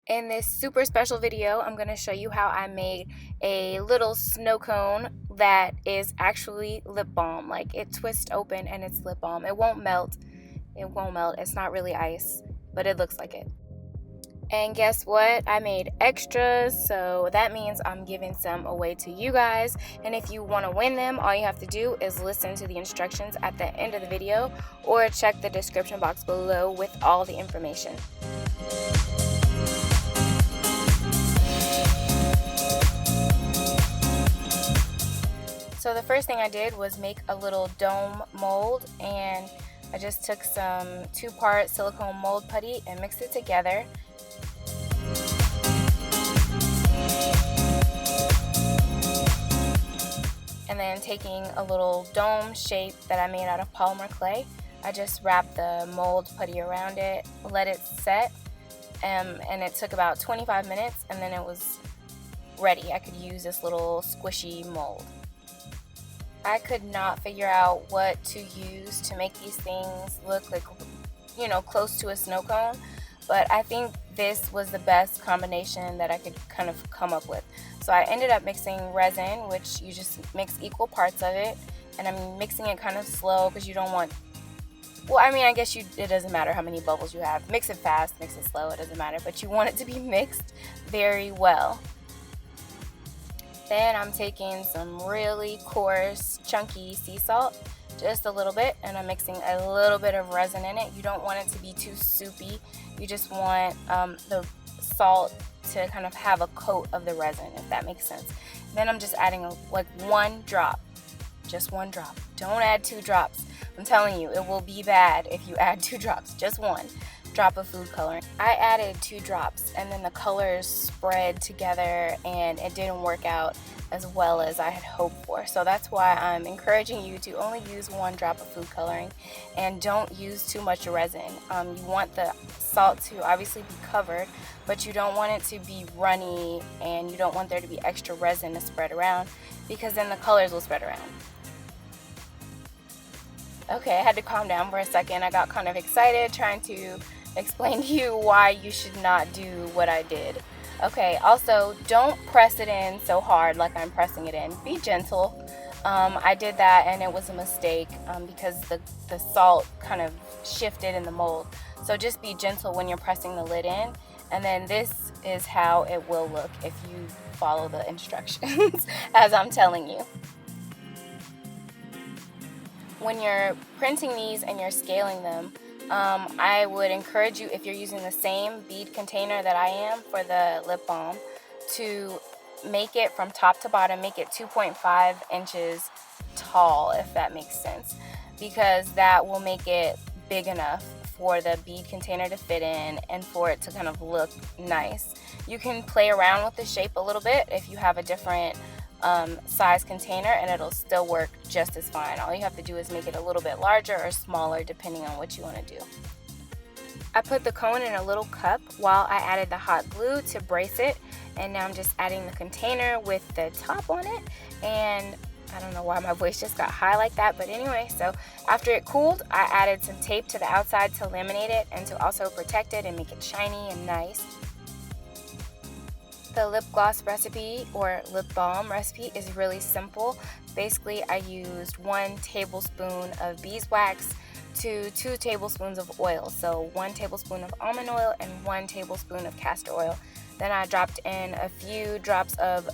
In this super special video, I'm going to show you how I made a little snow cone that is actually lip balm. Like, it twists open and it's lip balm. It won't melt. It won't melt. It's not really ice, but it looks like it. And guess what? I made extras, so that means I'm giving some away to you guys. And if you want to win them, all you have to do is listen to the instructions at the end of the video or check the description box below with all the information. So the first thing I did was make a little dome mold, and I just took some 2-part silicone mold putty and mixed it together. And then taking a little dome shape that I made out of polymer clay, I just wrapped the mold putty around it, let it set, and it took about 25 minutes, and then it was ready. I could use this little squishy mold. I could not figure out what to use to make these things look like, close to a snow cone, but I think this was the best combination that I could kind of come up with. So I ended up mixing resin, which you just mix equal parts of it, and I'm mixing it kind of slow because you don't want, I guess it doesn't matter how many bubbles you have. Mix it fast, mix it slow, it doesn't matter, but you want it to be mixed very well. Then I'm taking some really coarse, chunky sea salt, just a little bit, and I'm mixing a little bit of resin in it. You don't want it to be too soupy. You just want the salt to kind of have a coat of the resin, if that makes sense. Then I'm just adding like 1 drop, just 1 drop. Don't add 2 drops. I'm telling you, it will be bad if you add 2 drops, just 1 drop of food coloring. I added 2 drops, and then the colors spread together and it didn't work out as well as I had hoped for. So that's why I'm encouraging you to only use 1 drop of food coloring and don't use too much resin. You want the salt to obviously be covered, but you don't want it to be runny, and you don't want there to be extra resin to spread around, because then the colors will spread around. Okay, I had to calm down for a second. I got kind of excited trying to explain to you why you should not do what I did. Okay, also, don't press it in so hard like I'm pressing it in. Be gentle. I did that and it was a mistake because the salt kind of shifted in the mold. So just be gentle when you're pressing the lid in. And then this is how it will look if you follow the instructions as I'm telling you. When you're printing these and you're scaling them, I would encourage you, if you're using the same bead container that I am for the lip balm, to make it from top to bottom, make it 2.5 inches tall, if that makes sense, because that will make it big enough for the bead container to fit in and for it to kind of look nice. You can play around with the shape a little bit if you have a different size container, and it'll still work just as fine. All you have to do is make it a little bit larger or smaller depending on what you want to do. I put the cone in a little cup while I added the hot glue to brace it, and now I'm just adding the container with the top on it. And I don't know why my voice just got high like that, but anyway, so after it cooled, I added some tape to the outside to laminate it and to also protect it and make it shiny and nice. The lip gloss recipe or lip balm recipe is really simple. Basically, I used 1 tablespoon of beeswax to 2 tablespoons of oil. So 1 tablespoon of almond oil and 1 tablespoon of castor oil. Then I dropped in a few drops of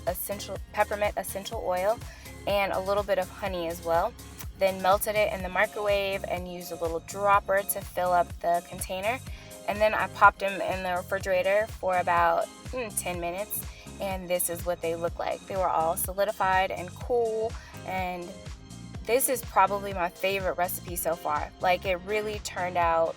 peppermint essential oil and a little bit of honey as well. Then melted it in the microwave and used a little dropper to fill up the container. And then I popped them in the refrigerator for about 10 minutes, and this is what they look like. They were all solidified and cool, and this is probably my favorite recipe so far. Like, it really turned out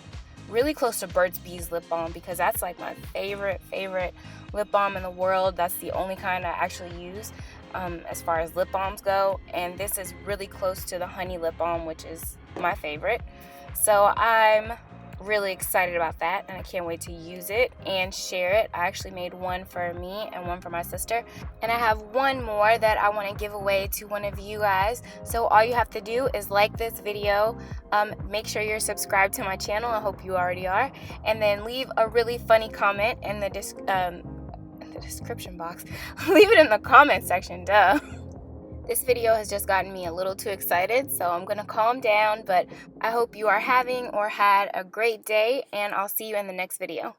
really close to Burt's Bees lip balm, because that's like my favorite lip balm in the world. That's the only kind I actually use as far as lip balms go, and this is really close to the honey lip balm, which is my favorite. So I'm really excited about that, and I can't wait to use it and share it. I actually made one for me and one for my sister, and I have one more that I want to give away to one of you guys. So all you have to do is like this video, make sure you're subscribed to my channel. I hope you already are, and then leave a really funny comment in the description box. Leave it in the comment section, duh. This video has just gotten me a little too excited, so I'm gonna calm down, but I hope you are having or had a great day, and I'll see you in the next video.